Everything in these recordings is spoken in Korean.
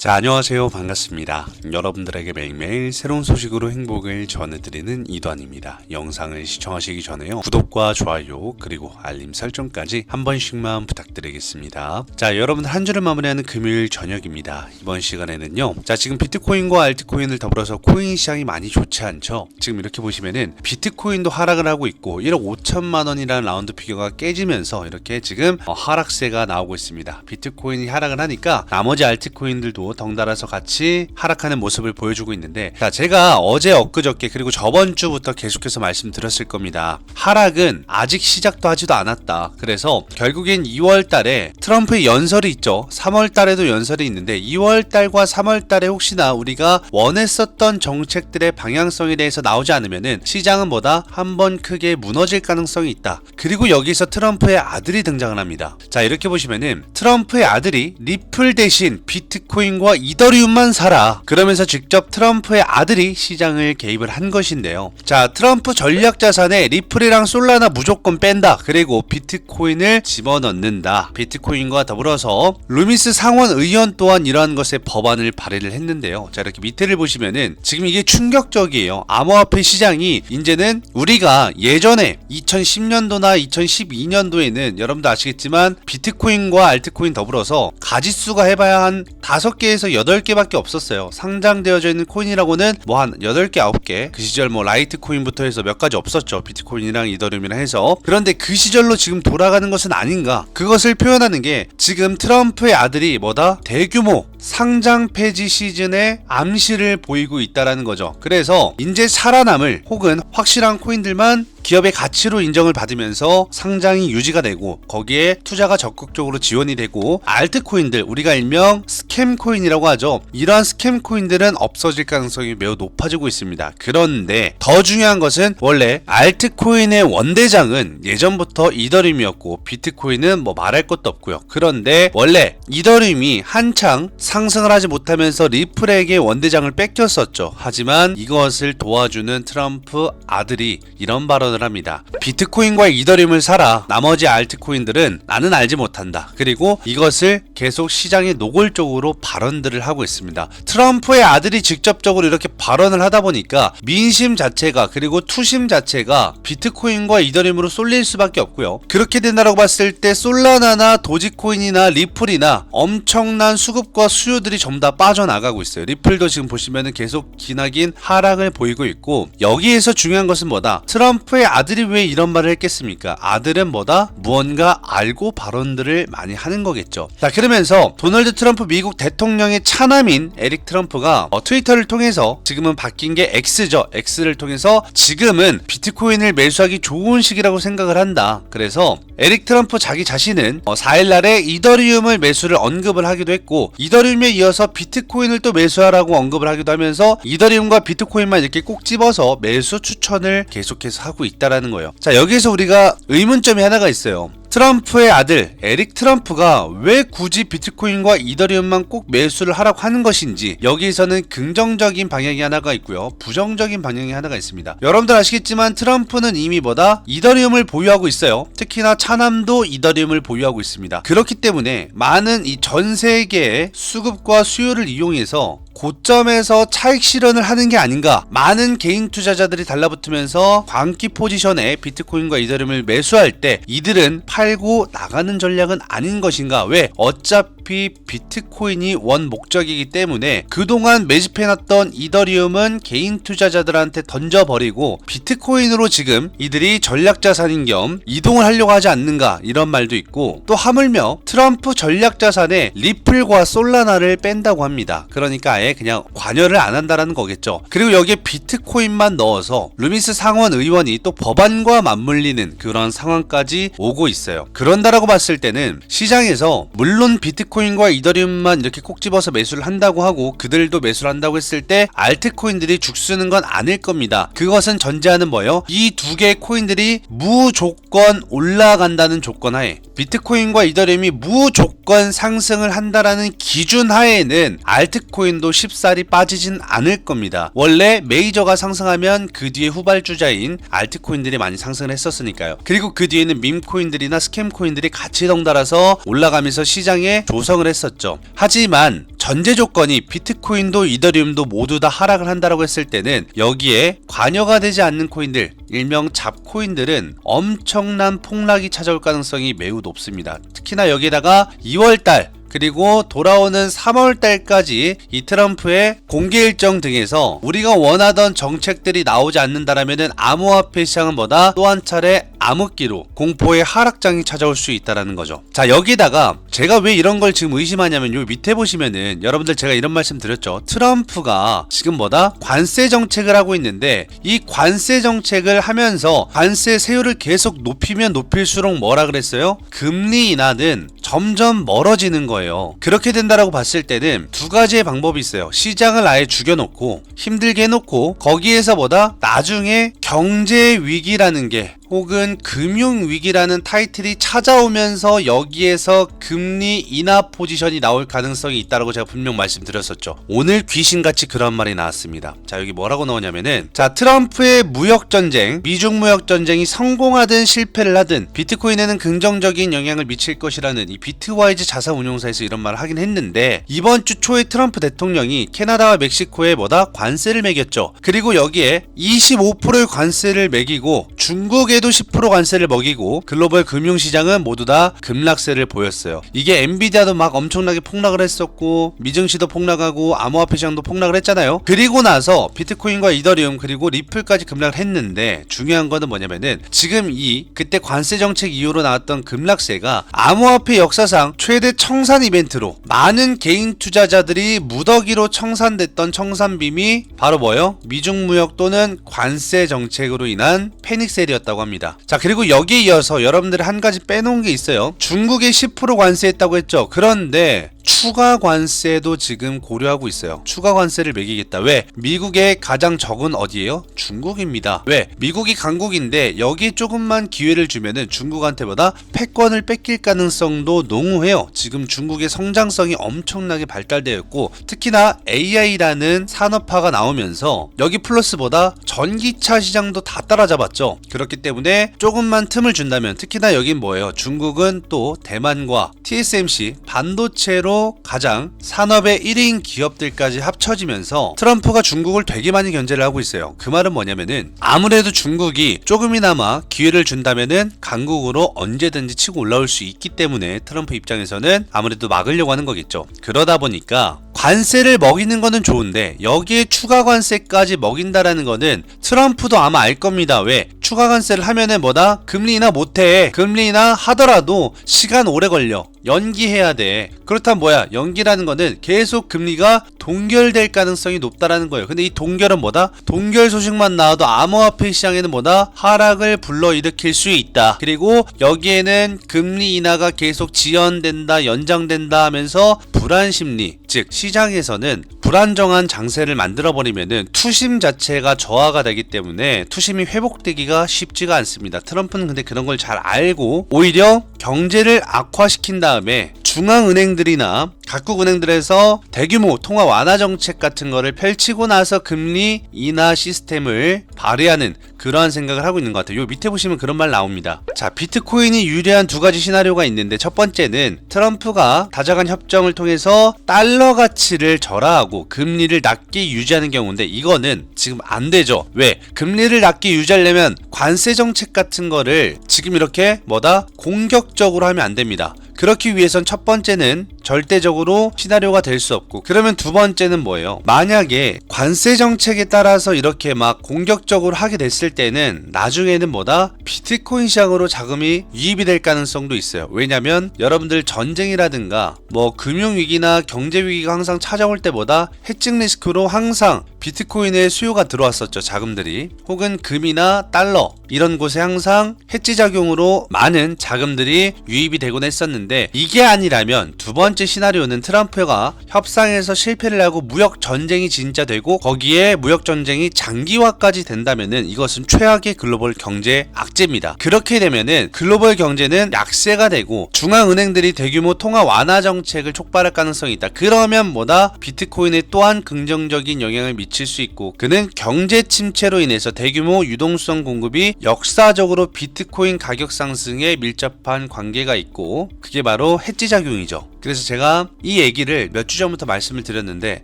자, 안녕하세요. 반갑습니다. 여러분들에게 매일매일 새로운 소식으로 행복을 전해드리는 이도환입니다. 영상을 시청하시기 전에요, 구독과 좋아요 그리고 알림 설정까지 한 번씩만 부탁드리겠습니다. 자, 여러분 한 주를 마무리하는 금요일 저녁입니다. 이번 시간에는요, 자, 지금 비트코인과 알트코인을 더불어서 코인 시장이 많이 좋지 않죠. 지금 이렇게 보시면은 비트코인도 하락을 하고 있고 1억 5천만 원이라는 라운드 피겨가 깨지면서 이렇게 지금 하락세가 나오고 있습니다. 비트코인이 하락을 하니까 나머지 알트코인들도 덩달아서 같이 하락하는 모습을 보여주고 있는데, 자, 제가 어제 엊그저께 그리고 저번 주부터 계속해서 말씀드렸을 겁니다. 하락은 아직 시작도 하지도 않았다. 그래서 결국엔 2월 달에 트럼프의 연설이 있죠. 3월 달에도 연설이 있는데 2월 달과 3월 달에 혹시나 우리가 원했었던 정책들의 방향성에 대해서 나오지 않으면은 시장은 뭐다? 한번 크게 무너질 가능성이 있다. 그리고 여기서 트럼프의 아들이 등장을 합니다. 자, 이렇게 보시면은 트럼프의 아들이 리플 대신 비트코인과 이더리움만 사라, 그러면서 직접 트럼프의 아들이 시장을 개입을 한 것인데요. 자, 트럼프 전략 자산에 리플이랑 솔라나 무조건 뺀다. 그리고 비트코인을 집어넣는다. 비트코인과 더불어서 루미스 상원 의원 또한 이러한 것에 법안을 발의를 했는데요. 자, 이렇게 밑에를 보시면은 지금 이게 충격적이에요. 암호화폐 시장이 이제는 우리가 예전에 2010년도나 2012년도에는 여러분도 아시겠지만 비트코인과 알트코인 더불어서 가짓수가 해봐야 한 5개에서 8개밖에 없었어요. 상장되어져 있는 코인이라고는 뭐 한 8개, 9개. 그 시절 뭐 라이트코인부터 해서 몇 가지 없었죠. 비트코인이랑 이더리움이랑 해서. 그런데 그 시절로 지금 돌아가는 것은 아닌가? 그것을 표현하는 게 지금 트럼프의 아들이 뭐다? 대규모 상장 폐지 시즌에 암시를 보이고 있다라는 거죠. 그래서 이제 살아남을 혹은 확실한 코인들만 기업의 가치로 인정을 받으면서 상장이 유지가 되고 거기에 투자가 적극적으로 지원이 되고, 알트코인들, 우리가 일명 스캠 코인이라고 하죠. 이러한 스캠 코인들은 없어질 가능성이 매우 높아지고 있습니다. 그런데 더 중요한 것은 원래 알트코인의 원대장은 예전부터 이더리움이었고 비트코인은 뭐 말할 것도 없고요. 그런데 원래 이더리움이 한창 상승을 하지 못하면서 리플에게 원대장을 뺏겼었죠. 하지만 이것을 도와주는 트럼프 아들이 이런 발언을 합니다. 비트코인과 이더리움을 사라. 나머지 알트코인들은 나는 알지 못한다. 그리고 이것을 계속 시장에 노골적으로 발언들을 하고 있습니다. 트럼프의 아들이 직접적으로 이렇게 발언을 하다 보니까 민심 자체가, 그리고 투심 자체가 비트코인과 이더리움으로 쏠릴 수밖에 없고요. 그렇게 된다고 봤을 때 솔라나나 도지코인이나 리플이나 엄청난 수급과 수요들이 전부 다 빠져나가고 있어요. 리플도 지금 보시면은 계속 기나긴 하락을 보이고 있고, 여기에서 중요한 것은 뭐다? 트럼프의 아들이 왜 이런 말을 했겠습니까? 아들은 뭐다? 무언가 알고 발언들을 많이 하는 거겠죠. 자, 그러면서 도널드 트럼프 미국 대통령의 차남인 에릭 트럼프가 트위터를 통해서, 지금은 바뀐 게 X죠. X를 통해서 지금은 비트코인을 매수하기 좋은 시기라고 생각을 한다. 그래서 에릭 트럼프 자기 자신은 4일날에 이더리움을 매수를 언급을 하기도 했고, 이더리움에 이어서 비트코인을 또 매수하라고 언급을 하기도 하면서 이더리움과 비트코인만 이렇게 꼭 집어서 매수 추천을 계속해서 하고 있다라는 거예요. 자, 여기에서 우리가 의문점이 하나가 있어요. 트럼프의 아들 에릭 트럼프가 왜 굳이 비트코인과 이더리움만 꼭 매수를 하라고 하는 것인지, 여기에서는 긍정적인 방향이 하나가 있고요, 부정적인 방향이 하나가 있습니다. 여러분들 아시겠지만 트럼프는 이미 뭐다? 이더리움을 보유하고 있어요. 특히나 차남도 이더리움을 보유하고 있습니다. 그렇기 때문에 많은 이 전 세계의 수급과 수요를 이용해서 고점에서 차익 실현을 하는 게 아닌가. 많은 개인 투자자들이 달라붙으면서 광기 포지션에 비트코인과 이더리움을 매수할 때 이들은 팔고 나가는 전략은 아닌 것인가. 왜? 어차피 비트코인이 원 목적이기 때문에 그동안 매집해놨던 이더리움은 개인 투자자들한테 던져버리고 비트코인으로 지금 이들이 전략자산인 겸 이동을 하려고 하지 않는가, 이런 말도 있고, 또 하물며 트럼프 전략자산에 리플과 솔라나를 뺀다고 합니다. 그러니까 아예 그냥 관여를 안 한다라는 거겠죠. 그리고 여기에 비트코인만 넣어서 루미스 상원 의원이 또 법안과 맞물리는 그런 상황까지 오고 있어요. 그런다라고 봤을 때는 시장에서 물론 비트코인과 이더리움만 이렇게 꼭 집어서 매수를 한다고 하고 그들도 매수를 한다고 했을 때 알트코인들이 죽쓰는 건 아닐 겁니다. 그것은 전제하는 뭐예요? 이 두 개의 코인들이 무조건 올라간다는 조건 하에, 비트코인과 이더리움이 무조건 상승을 한다라는 기준 하에는 알트코인도 쉽사리 빠지진 않을 겁니다. 원래 메이저가 상승하면 그 뒤에 후발주자인 알트코인들이 많이 상승을 했었으니까요. 그리고 그 뒤에는 밈코인들이나 스캠코인들이 같이 덩달아서 올라가면서 시장에 조성을 했었죠. 하지만 전제 조건이 비트코인도 이더리움도 모두 다 하락을 한다라고 했을 때는 여기에 관여가 되지 않는 코인들, 일명 잡코인들은 엄청난 폭락이 찾아올 가능성이 매우 높습니다. 특히나 여기에다가 2월달 그리고 돌아오는 3월달까지 이 트럼프의 공개 일정 등에서 우리가 원하던 정책들이 나오지 않는다라면은 암호화폐 시장은 뭐다? 또 한 차례 암흑기로 공포의 하락장이 찾아올 수 있다라는 거죠. 자, 여기다가 제가 왜 이런 걸 지금 의심하냐면 요 밑에 보시면은 여러분들 제가 이런 말씀 드렸죠. 트럼프가 지금 뭐다? 관세 정책을 하고 있는데 이 관세 정책을 하면서 관세 세율을 계속 높이면 높일수록 뭐라 그랬어요? 금리 인하는 점점 멀어지는 거예요. 그렇게 된다라고 봤을 때는 두 가지의 방법이 있어요. 시장을 아예 죽여놓고 힘들게 해놓고 거기에서 뭐다? 나중에 경제 위기라는 게 혹은 금융위기라는 타이틀이 찾아오면서 여기에서 금리 인하 포지션이 나올 가능성이 있다고 제가 분명 말씀드렸었죠. 오늘 귀신같이 그런 말이 나왔습니다. 자, 여기 뭐라고 나오냐면은 자, 트럼프의 무역전쟁, 미중 무역전쟁이 성공하든 실패를 하든 비트코인에는 긍정적인 영향을 미칠 것이라는 이 비트와이즈 자산운용사에서 이런 말을 하긴 했는데 이번 주 초에 트럼프 대통령이 캐나다와 멕시코에 뭐다? 관세를 매겼죠. 그리고 여기에 25%의 관세를 매기고 중국에 10% 관세를 먹이고 글로벌 금융시장은 모두 다 급락세를 보였어요. 이게 엔비디아도 막 엄청나게 폭락을 했었고 미증시도 폭락하고 암호화폐 시장도 폭락을 했잖아요. 그리고 나서 비트코인과 이더리움 그리고 리플까지 급락을 했는데 중요한 거는 뭐냐면은 지금 이 그때 관세 정책 이후로 나왔던 급락세가 암호화폐 역사상 최대 청산 이벤트로 많은 개인 투자자들이 무더기로 청산됐던 청산빔이 바로 뭐예요? 미중무역 또는 관세 정책으로 인한 패닉셀이었다고 합니다. 자, 그리고 여기에 이어서 여러분들이 한 가지 빼놓은 게 있어요. 중국에 10% 관세했다고 했죠. 그런데 추가 관세도 지금 고려하고 있어요. 추가 관세를 매기겠다. 왜? 미국의 가장 적은 어디예요? 중국입니다. 왜? 미국이 강국인데 여기에 조금만 기회를 주면은 중국한테보다 패권을 뺏길 가능성도 농후해요. 지금 중국의 성장성이 엄청나게 발달되어 있고 특히나 AI라는 산업화가 나오면서 여기 플러스보다 전기차 시장도 다 따라잡았죠. 그렇기 때문에 조금만 틈을 준다면 특히나 여긴 뭐예요? 중국은 또 대만과 TSMC 반도체로 가장 산업의 1인 기업들까지 합쳐지면서 트럼프가 중국을 되게 많이 견제를 하고 있어요. 그 말은 뭐냐면은 아무래도 중국이 조금이나마 기회를 준다면은 강국으로 언제든지 치고 올라올 수 있기 때문에 트럼프 입장에서는 아무래도 막으려고 하는 거겠죠. 그러다 보니까 관세를 먹이는 거는 좋은데 여기에 추가 관세까지 먹인다라는 거는 트럼프도 아마 알 겁니다. 왜? 추가 관세를 하면은 뭐다? 금리 인하 못해. 금리 인하 하더라도 시간 오래 걸려. 연기해야 돼. 그렇다면 뭐야? 연기라는 거는 계속 금리가 동결될 가능성이 높다라는 거예요. 근데 이 동결은 뭐다? 동결 소식만 나와도 암호화폐 시장에는 뭐다? 하락을 불러일으킬 수 있다. 그리고 여기에는 금리 인하가 계속 지연된다, 연장된다 하면서 불안 심리, 즉 시장에서는 불안정한 장세를 만들어버리면은 투심 자체가 저하가 되기 때문에 투심이 회복되기가 쉽지가 않습니다. 트럼프는 근데 그런 걸 잘 알고 오히려 경제를 악화시킨 다음에 중앙은행들이나 각국 은행들에서 대규모 통화 완화 정책 같은 거를 펼치고 나서 금리 인하 시스템을 발휘하는 그러한 생각을 하고 있는 것 같아요. 요 밑에 보시면 그런 말 나옵니다. 자, 비트코인이 유리한 두 가지 시나리오가 있는데 첫 번째는 트럼프가 다자간 협정을 통해서 달러 가치를 절하하고 금리를 낮게 유지하는 경우인데 이거는 지금 안 되죠. 왜? 금리를 낮게 유지하려면 관세 정책 같은 거를 지금 이렇게 뭐다? 공격적으로 하면 안 됩니다. 그렇기 위해선 첫 번째는 절대적으로 시나리오가 될 수 없고 그러면 두 번째는 뭐예요? 만약에 관세 정책에 따라서 이렇게 막 공격적으로 하게 됐을 때는 나중에는 뭐다? 비트코인 시장으로 자금이 유입이 될 가능성도 있어요. 왜냐면 여러분들 전쟁이라든가 뭐 금융위기나 경제위기가 항상 찾아올 때보다 해칭 리스크로 항상 비트코인에 수요가 들어왔었죠. 자금들이. 혹은 금이나 달러 이런 곳에 항상 해지 작용으로 많은 자금들이 유입이 되곤 했었는데 했는데 이게 아니라면 두 번째 시나리오는 트럼프가 협상에서 실패를 하고 무역 전쟁이 진짜 되고 거기에 무역 전쟁이 장기화까지 된다면은 이것은 최악의 글로벌 경제 악재입니다. 그렇게 되면은 글로벌 경제는 약세가 되고 중앙은행들이 대규모 통화 완화 정책을 촉발할 가능성이 있다. 그러면 뭐다? 비트코인에 또한 긍정적인 영향을 미칠 수 있고 그는 경제 침체로 인해서 대규모 유동성 공급이 역사적으로 비트코인 가격 상승에 밀접한 관계가 있고 그게 바로 해지 작용이죠. 그래서 제가 이 얘기를 몇 주 전부터 말씀을 드렸는데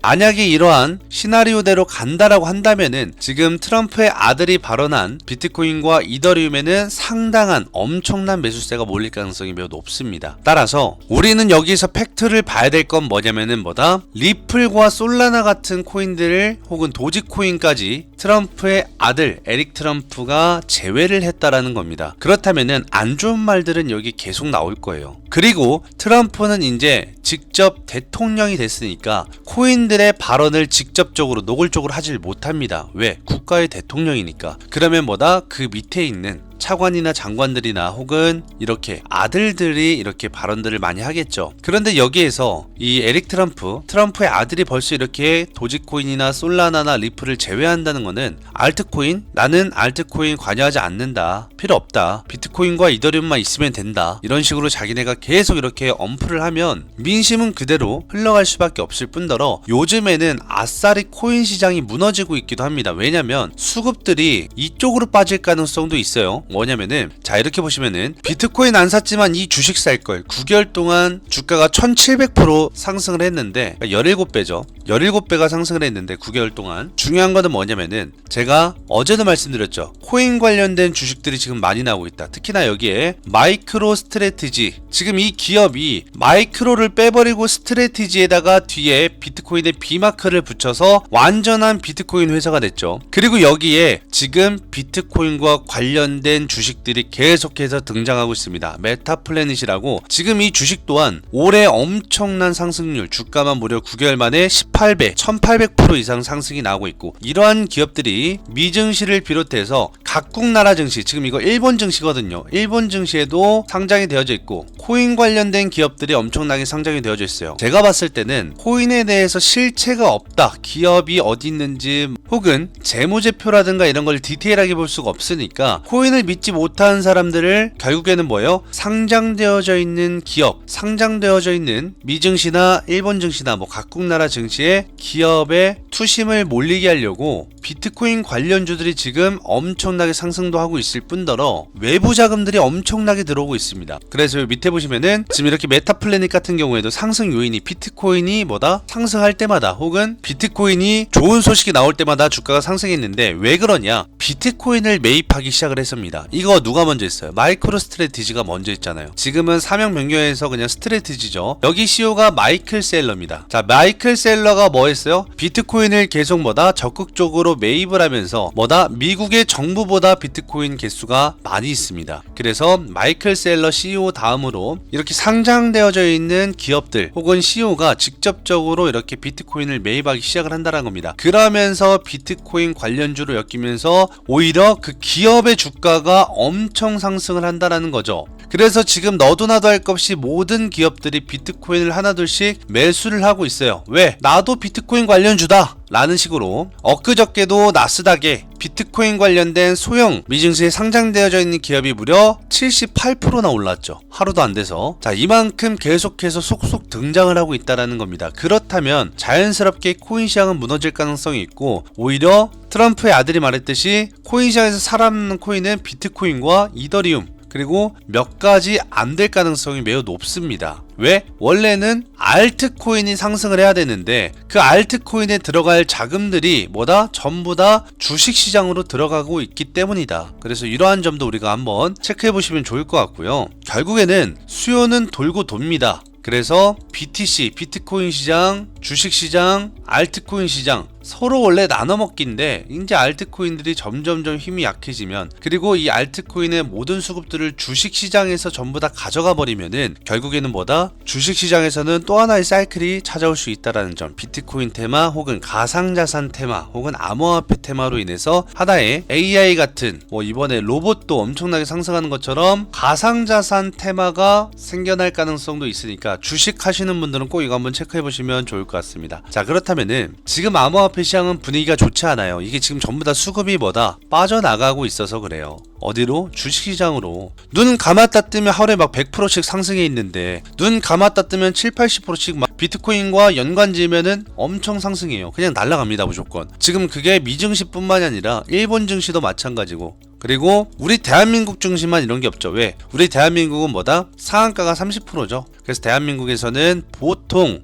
만약에 이러한 시나리오대로 간다라고 한다면은 지금 트럼프의 아들이 발언한 비트코인과 이더리움에는 상당한 엄청난 매수세가 몰릴 가능성이 매우 높습니다. 따라서 우리는 여기서 팩트를 봐야 될 건 뭐냐면은 뭐다? 리플과 솔라나 같은 코인들을 혹은 도지코인까지 트럼프의 아들 에릭 트럼프가 제외를 했다라는 겁니다. 그렇다면은 안 좋은 말들은 여기 계속 나올 거예요. 그리고 트럼프는 이제 직접 대통령이 됐으니까 코인들의 발언을 직접적으로 노골적으로 하질 못합니다. 왜? 국가의 대통령이니까. 그러면 뭐다? 그 밑에 있는 차관이나 장관들이나 혹은 이렇게 아들들이 이렇게 발언들을 많이 하겠죠. 그런데 여기에서 이 에릭 트럼프의 아들이 벌써 이렇게 도지코인이나 솔라나나 리플을 제외한다는 거는 알트코인? 나는 알트코인 관여하지 않는다. 필요 없다. 비트코인과 이더리움만 있으면 된다. 이런 식으로 자기네가 계속 이렇게 엄프를 하면 민심은 그대로 흘러갈 수밖에 없을 뿐더러 요즘에는 아싸리 코인 시장이 무너지고 있기도 합니다. 왜냐면 수급들이 이쪽으로 빠질 가능성도 있어요. 뭐냐면은 자 이렇게 보시면은 비트코인 안 샀지만 이 주식 살걸 9개월 동안 주가가 1700% 상승을 했는데 17배죠. 17배가 상승을 했는데 9개월 동안 중요한 거는 뭐냐면은 제가 어제도 말씀드렸죠. 코인 관련된 주식들이 지금 많이 나오고 있다. 특히나 여기에 마이크로 스트래티지 지금 이 기업이 마이크로를 빼버리고 스트래티지에다가 뒤에 비트코인의 B마크를 붙여서 완전한 비트코인 회사가 됐죠. 그리고 여기에 지금 비트코인과 관련된 주식들이 계속해서 등장하고 있습니다. 메타플래닛이라고 지금 이 주식 또한 올해 엄청난 상승률 주가만 무려 9개월 만에 18배 1800% 이상 상승이 나오고 있고 이러한 기업들이 미증시를 비롯해서 각국 나라 증시 지금 이거 일본 증시거든요. 일본 증시에도 상장이 되어져 있고 코인 관련된 기업들이 엄청나게 상장이 되어져 있어요. 제가 봤을 때는 코인에 대해서 실체가 없다. 기업이 어디 있는지 혹은 재무제표라든가 이런 걸 디테일하게 볼 수가 없으니까 코인을 믿지 못하는 사람들을 결국에는 뭐예요? 상장되어져 있는 기업, 상장되어져 있는 미증시나 일본 증시나 뭐 각국 나라 증시에 기업의 투심을 몰리게 하려고 비트코인 관련주들이 지금 엄청나게 상승도 하고 있을 뿐더러 외부 자금들이 엄청나게 들어오고 있습니다. 그래서 밑에 보시면은 지금 이렇게 메타플래닛 같은 경우에도 상승 요인이 비트코인이 뭐다? 상승할 때마다 혹은 비트코인이 좋은 소식이 나올 때마다 주가가 상승했는데 왜 그러냐? 비트코인을 매입하기 시작을 했습니다. 이거 누가 먼저 했어요? 마이크로 스트래티지가 먼저 했잖아요. 지금은 사명 변경해서 그냥 스트래티지죠. 여기 CEO가 마이클 셀러입니다. 자, 마이클 셀러가 뭐 했어요? 비트코인을 계속 뭐다? 적극적으로 매입을 하면서 뭐다? 미국의 정부보다 비트코인 개수가 많이 있습니다. 그래서 마이클 셀러 CEO 다음으로 이렇게 상장되어져 있는 기업들 혹은 CEO가 직접적으로 이렇게 비트코인을 매입하기 시작을 한다는 겁니다. 그러면서 비트코인 관련주로 엮이면서 오히려 그 기업의 주가가 엄청 상승을 한다는 거죠. 그래서 지금 너도 나도 할 것 없이 모든 기업들이 비트코인을 하나둘씩 매수를 하고 있어요. 왜? 나도 비트코인 관련주다 라는 식으로 엊그저께도 나스닥에 비트코인 관련된 소형 미증시에 상장되어져 있는 기업이 무려 78%나 올랐죠. 하루도 안 돼서. 자, 이만큼 계속해서 속속 등장을 하고 있다는 겁니다. 그렇다면 자연스럽게 코인 시장은 무너질 가능성이 있고 오히려 트럼프의 아들이 말했듯이 코인 시장에서 살아남는 코인은 비트코인과 이더리움 그리고 몇 가지 안 될 가능성이 매우 높습니다. 왜? 원래는 알트코인이 상승을 해야 되는데 그 알트코인에 들어갈 자금들이 뭐다? 전부 다 주식시장으로 들어가고 있기 때문이다. 그래서 이러한 점도 우리가 한번 체크해 보시면 좋을 것 같고요. 결국에는 수요는 돌고 돕니다. 그래서 BTC, 비트코인 시장, 주식시장, 알트코인 시장 서로 원래 나눠 먹기인데 이제 알트코인들이 점점점 힘이 약해지면, 그리고 이 알트코인의 모든 수급들을 주식시장에서 전부 다 가져가 버리면은 결국에는 뭐다? 주식시장에서는 또 하나의 사이클이 찾아올 수 있다라는 점. 비트코인 테마 혹은 가상자산 테마 혹은 암호화폐 테마로 인해서 하나의 AI 같은, 뭐 이번에 로봇도 엄청나게 상승하는 것처럼 가상자산 테마가 생겨날 가능성도 있으니까 주식 하시는 분들은 꼭 이거 한번 체크해 보시면 좋을 것 같습니다. 자, 그렇다면은 지금 암호화폐 시장은 분위기가 좋지 않아요. 이게 지금 전부 다 수급이 뭐다? 빠져나가고 있어서 그래요. 어디로? 주식시장으로. 눈 감았다 뜨면 하루에 막 100%씩 상승해 있는데, 눈 감았다 뜨면 7, 80%씩 막 비트코인과 연관 지으면은 엄청 상승해요. 그냥 날아갑니다, 무조건. 지금 그게 미증시뿐만이 아니라 일본 증시도 마찬가지고, 그리고 우리 대한민국 증시만 이런 게 없죠. 왜? 우리 대한민국은 뭐다? 상한가가 30%죠. 그래서 대한민국에서는 보통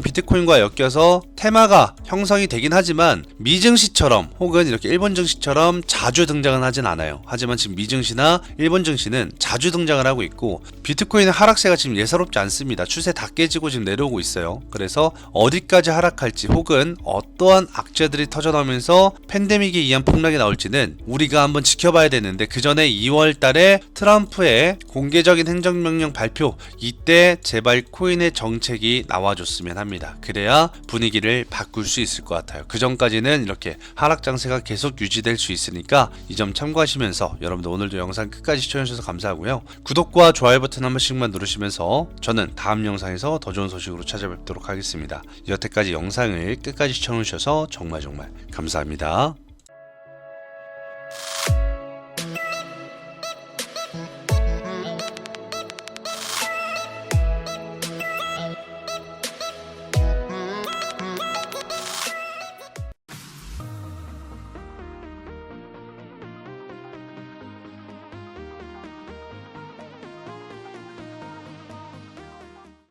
비트코인과 엮여서 테마가 형성이 되긴 하지만 미증시처럼 혹은 이렇게 일본 증시처럼 자주 등장은 하진 않아요. 하지만 지금 미증시나 일본 증시는 자주 등장을 하고 있고, 비트코인의 하락세가 지금 예사롭지 않습니다. 추세 다 깨지고 지금 내려오고 있어요. 그래서 어디까지 하락할지 혹은 어떠한 악재들이 터져나오면서 팬데믹에 의한 폭락이 나올지는 우리가 한번 지켜봐야 되는데, 그 전에 2월 달에 트럼프의 공개적인 행정명령 발표, 이때 제발 코인의 정책이 나와줬으면 합니다. 그래야 분위기를 바꿀 수 있을 것 같아요. 그 전까지는 이렇게 하락 장세가 계속 유지될 수 있으니까 이 점 참고하시면서, 여러분들 오늘도 영상 끝까지 시청해주셔서 감사하고요. 구독과 좋아요 버튼 한 번씩만 누르시면서 저는 다음 영상에서 더 좋은 소식으로 찾아뵙도록 하겠습니다. 여태까지 영상을 끝까지 시청해주셔서 정말 감사합니다.